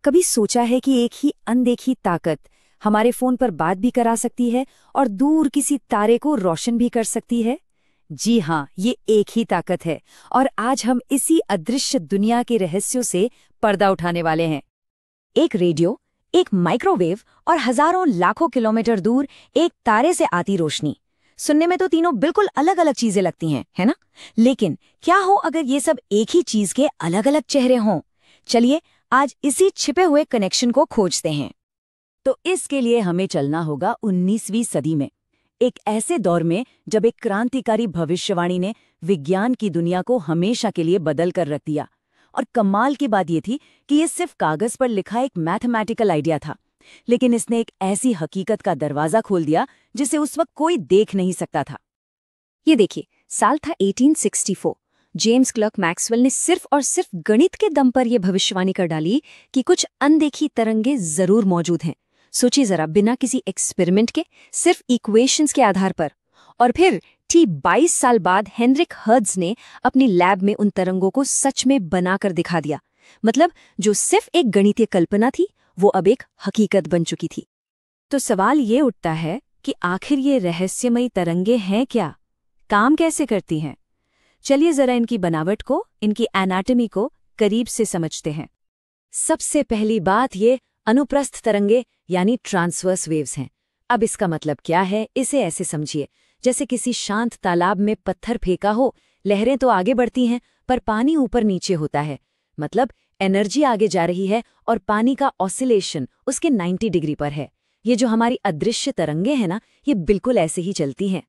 कभी सोचा है कि एक ही अनदेखी ताकत हमारे फोन पर बात भी करा सकती है और दूर किसी तारे को रोशन भी कर सकती है? जी हाँ, ये एक ही ताकत है और आज हम इसी अदृश्य दुनिया के रहस्यों से पर्दा उठाने वाले हैं। एक रेडियो, एक माइक्रोवेव और हजारों लाखों किलोमीटर दूर एक तारे से आती रोशनी। सुनने में तो तीनों बिल्कुल अलग अलग चीजें लगती हैं, है ना? लेकिन क्या हो अगर ये सब एक ही चीज के अलग अलग चेहरे हों? चलिए आज इसी छिपे हुए कनेक्शन को खोजते हैं। तो इसके लिए हमें चलना होगा 19वीं सदी में, एक ऐसे दौर में जब एक क्रांतिकारी भविष्यवाणी ने विज्ञान की दुनिया को हमेशा के लिए बदल कर रख दिया। और कमाल की बात ये थी कि ये सिर्फ कागज पर लिखा एक मैथमेटिकल आइडिया था, लेकिन इसने एक ऐसी हकीकत का दरवाजा खोल दिया जिसे उस वक्त कोई देख नहीं सकता था। ये देखिए, साल था 1864। जेम्स क्लर्क मैक्सवेल ने सिर्फ और सिर्फ गणित के दम पर यह भविष्यवाणी कर डाली कि कुछ अनदेखी तरंगे जरूर मौजूद हैं। सोचिए जरा, बिना किसी एक्सपेरिमेंट के, सिर्फ इक्वेशंस के आधार पर। और फिर ठीक 22 साल बाद हेनरिक हर्ट्ज ने अपनी लैब में उन तरंगों को सच में बनाकर दिखा दिया। मतलब जो सिर्फ एक गणितीय कल्पना थी, वो अब एक हकीकत बन चुकी थी। तो सवाल ये उठता है कि आखिर ये रहस्यमयी तरंगे हैं क्या? काम कैसे करती हैं? चलिए जरा इनकी बनावट को, इनकी एनाटॉमी को करीब से समझते हैं। सबसे पहली बात, ये अनुप्रस्थ तरंगे यानी ट्रांसवर्स वेव्स हैं। अब इसका मतलब क्या है, इसे ऐसे समझिए जैसे किसी शांत तालाब में पत्थर फेंका हो। लहरें तो आगे बढ़ती हैं पर पानी ऊपर नीचे होता है। मतलब एनर्जी आगे जा रही है और पानी का ऑसिलेशन उसके 90 डिग्री पर है। ये जो हमारी अदृश्य तरंगे हैं ना, ये बिल्कुल ऐसे ही चलती हैं।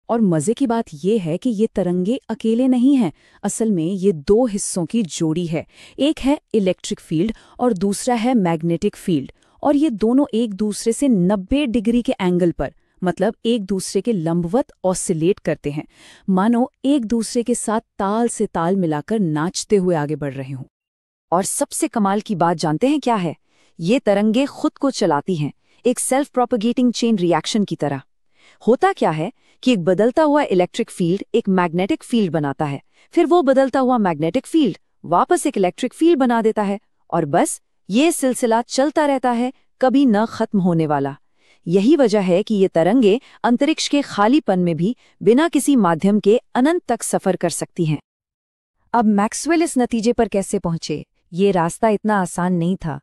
और मजे की बात यह है कि ये तरंगे अकेले नहीं हैं। असल में ये दो हिस्सों की जोड़ी है। एक है इलेक्ट्रिक फील्ड और दूसरा है मैग्नेटिक फील्ड। और ये दोनों एक दूसरे से 90 डिग्री के एंगल पर, मतलब एक दूसरे के लंबवत ऑसिलेट करते हैं, मानो एक दूसरे के साथ ताल से ताल मिलाकर नाचते हुए आगे बढ़ रहे हों। और सबसे कमाल की बात जानते हैं क्या है? ये तरंगे खुद को चलाती हैं, एक सेल्फ प्रोपगेटिंग चेन रिएक्शन की तरह। होता क्या है कि एक बदलता हुआ इलेक्ट्रिक फील्ड एक मैग्नेटिक फील्ड बनाता है, फिर वो बदलता हुआ मैग्नेटिक फील्ड वापस एक इलेक्ट्रिक फील्ड बना देता है, और बस ये सिलसिला चलता रहता है, कभी न खत्म होने वाला। यही वजह है कि ये तरंगे अंतरिक्ष के खालीपन में भी बिना किसी माध्यम के अनंत तक सफर कर सकती हैं। अब मैक्सवेल इस नतीजे पर कैसे पहुंचे? ये रास्ता इतना आसान नहीं था।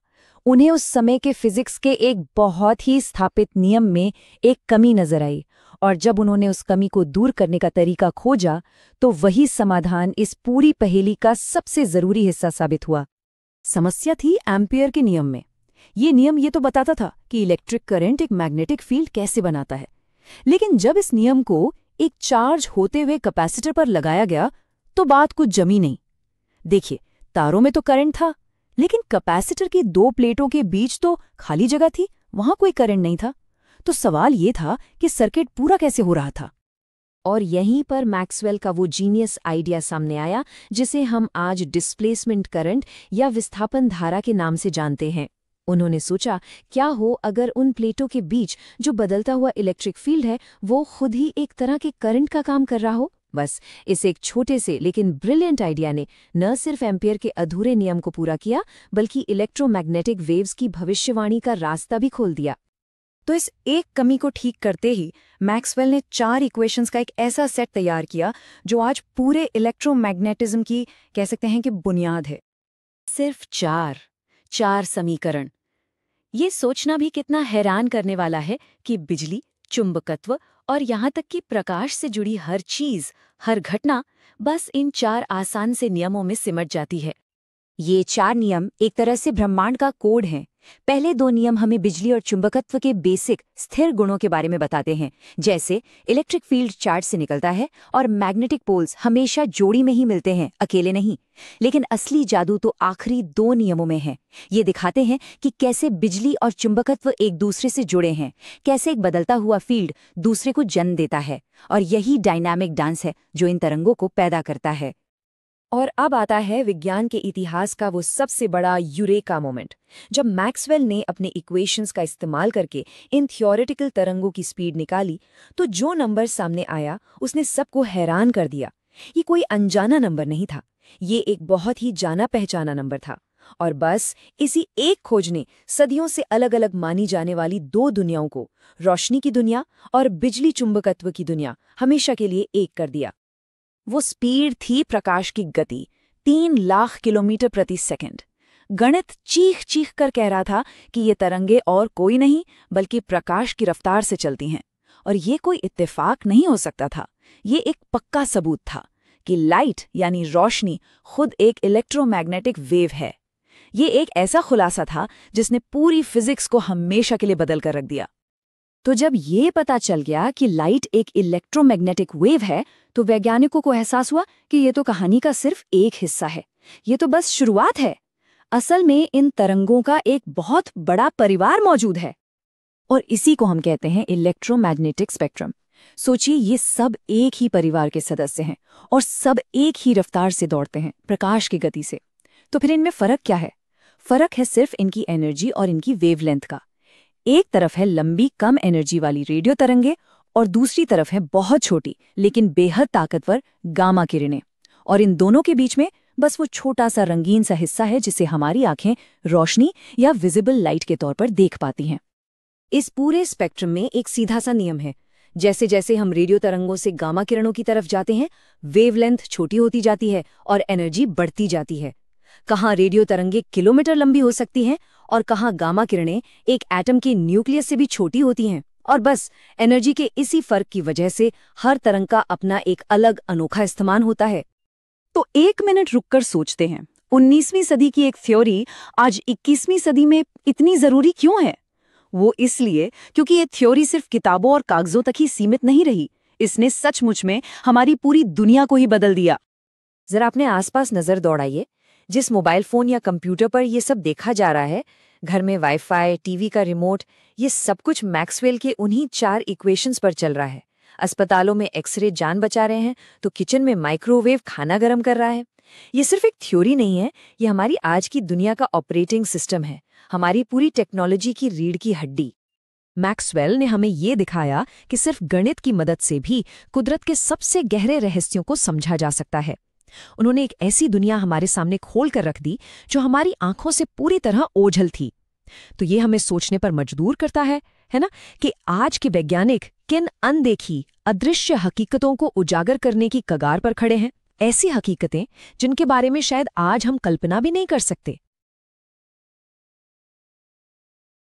उन्हें उस समय के फिजिक्स के एक बहुत ही स्थापित नियम में एक कमी नजर आई, और जब उन्होंने उस कमी को दूर करने का तरीका खोजा तो वही समाधान इस पूरी पहेली का सबसे जरूरी हिस्सा साबित हुआ। समस्या थी एम्पियर के नियम में। ये नियम ये तो बताता था कि इलेक्ट्रिक करंट एक मैग्नेटिक फील्ड कैसे बनाता है, लेकिन जब इस नियम को एक चार्ज होते हुए कैपेसिटर पर लगाया गया तो बात कुछ जमी नहीं। देखिए, तारों में तो करंट था, लेकिन कैपेसिटर की दो प्लेटों के बीच तो खाली जगह थी, वहां कोई करंट नहीं था। तो सवाल ये था कि सर्किट पूरा कैसे हो रहा था। और यहीं पर मैक्सवेल का वो जीनियस आइडिया सामने आया जिसे हम आज डिस्प्लेसमेंट करंट या विस्थापन धारा के नाम से जानते हैं। उन्होंने सोचा, क्या हो अगर उन प्लेटों के बीच जो बदलता हुआ इलेक्ट्रिक फील्ड है वो खुद ही एक तरह के करंट का काम कर रहा हो। बस इस एक छोटे से लेकिन ब्रिलियंट आइडिया ने न सिर्फ एम्पियर के अधूरे नियम को पूरा किया, बल्कि इलेक्ट्रोमैग्नेटिक वेव्स की भविष्यवाणी का रास्ता भी खोल दिया। तो इस एक कमी को ठीक करते ही मैक्सवेल ने 4 इक्वेशंस का एक ऐसा सेट तैयार किया जो आज पूरे इलेक्ट्रोमैग्नेटिज्म की कह सकते हैं कि बुनियाद है। सिर्फ 4 समीकरण। ये सोचना भी कितना हैरान करने वाला है कि बिजली, चुंबकत्व और यहाँ तक कि प्रकाश से जुड़ी हर चीज, हर घटना बस इन 4 आसान से नियमों में सिमट जाती है। ये 4 नियम एक तरह से ब्रह्मांड का कोड हैं। पहले 2 नियम हमें बिजली और चुंबकत्व के बेसिक स्थिर गुणों के बारे में बताते हैं, जैसे इलेक्ट्रिक फील्ड चार्ज से निकलता है और मैग्नेटिक पोल्स हमेशा जोड़ी में ही मिलते हैं, अकेले नहीं। लेकिन असली जादू तो आखिरी 2 नियमों में है। ये दिखाते हैं कि कैसे बिजली और चुंबकत्व एक दूसरे से जुड़े हैं, कैसे एक बदलता हुआ फील्ड दूसरे को जन्म देता है, और यही डायनामिक डांस है जो इन तरंगों को पैदा करता है। और अब आता है विज्ञान के इतिहास का वो सबसे बड़ा यूरेका मोमेंट, जब मैक्सवेल ने अपने इक्वेशंस का इस्तेमाल करके इन थियोरेटिकल तरंगों की स्पीड निकाली, तो जो नंबर सामने आया उसने सबको हैरान कर दिया। ये कोई अनजाना नंबर नहीं था, ये एक बहुत ही जाना पहचाना नंबर था। और बस इसी एक खोज ने सदियों से अलग अलग मानी जाने वाली दो दुनियाओं को, रोशनी की दुनिया और बिजली चुंबकत्व की दुनिया, हमेशा के लिए एक कर दिया। वो स्पीड थी प्रकाश की गति, 3 लाख किलोमीटर प्रति सेकंड। गणित चीख चीख कर कह रहा था कि ये तरंगे और कोई नहीं बल्कि प्रकाश की रफ्तार से चलती हैं। और ये कोई इत्तेफाक नहीं हो सकता था, ये एक पक्का सबूत था कि लाइट यानी रोशनी खुद एक इलेक्ट्रोमैग्नेटिक वेव है। ये एक ऐसा खुलासा था जिसने पूरी फिजिक्स को हमेशा के लिए बदल कर रख दिया। तो जब ये पता चल गया कि लाइट एक इलेक्ट्रोमैग्नेटिक वेव है, तो वैज्ञानिकों को एहसास हुआ कि ये तो कहानी का सिर्फ एक हिस्सा है, ये तो बस शुरुआत है। असल में इन तरंगों का एक बहुत बड़ा परिवार मौजूद है और इसी को हम कहते हैं इलेक्ट्रोमैग्नेटिक स्पेक्ट्रम। सोचिए, ये सब एक ही परिवार के सदस्य हैं और सब एक ही रफ्तार से दौड़ते हैं, प्रकाश की गति से। तो फिर इनमें फर्क क्या है? फर्क है सिर्फ इनकी एनर्जी और इनकी वेवलेंथ का। एक तरफ है लंबी कम एनर्जी वाली रेडियो तरंगे और दूसरी तरफ है बहुत छोटी लेकिन बेहद ताकतवर गामा किरणें। और इन दोनों के बीच में बस वो छोटा सा रंगीन सा हिस्सा है जिसे हमारी आंखें रोशनी या विजिबल लाइट के तौर पर देख पाती हैं। इस पूरे स्पेक्ट्रम में एक सीधा सा नियम है, जैसे जैसे हम रेडियो तरंगों से गामा किरणों की तरफ जाते हैं, वेवलेंथ छोटी होती जाती है और एनर्जी बढ़ती जाती है। कहाँ रेडियो तरंगे किलोमीटर लंबी हो सकती हैं और कहाँ गामा किरणें एक एटम के न्यूक्लियस से भी छोटी होती हैं। और बस एनर्जी के इसी फर्क की वजह से हर तरंग का अपना एक अलग अनोखा इस्तेमाल होता है। तो 1 मिनट रुककर सोचते हैं, 19वीं सदी की एक थ्योरी आज 21वीं सदी में इतनी जरूरी क्यों है? वो इसलिए क्योंकि ये थ्योरी सिर्फ किताबों और कागजों तक ही सीमित नहीं रही, इसने सचमुच में हमारी पूरी दुनिया को ही बदल दिया। जरा अपने आसपास नजर दौड़ाइए। जिस मोबाइल फोन या कंप्यूटर पर ये सब देखा जा रहा है, घर में वाईफाई, टीवी का रिमोट, ये सब कुछ मैक्सवेल के उन्हीं 4 इक्वेशंस पर चल रहा है। अस्पतालों में एक्सरे जान बचा रहे हैं तो किचन में माइक्रोवेव खाना गर्म कर रहा है। ये सिर्फ एक थ्योरी नहीं है, ये हमारी आज की दुनिया का ऑपरेटिंग सिस्टम है, हमारी पूरी टेक्नोलॉजी की रीढ़ की हड्डी। मैक्सवेल ने हमें ये दिखाया कि सिर्फ गणित की मदद से भी कुदरत के सबसे गहरे रहस्यों को समझा जा सकता है। उन्होंने एक ऐसी दुनिया हमारे सामने खोल कर रख दी जो हमारी आंखों से पूरी तरह ओझल थी। तो ये हमें सोचने पर मजबूर करता है ना, कि आज के वैज्ञानिक किन अनदेखी अदृश्य हकीकतों को उजागर करने की कगार पर खड़े हैं। ऐसी हकीकतें जिनके बारे में शायद आज हम कल्पना भी नहीं कर सकते।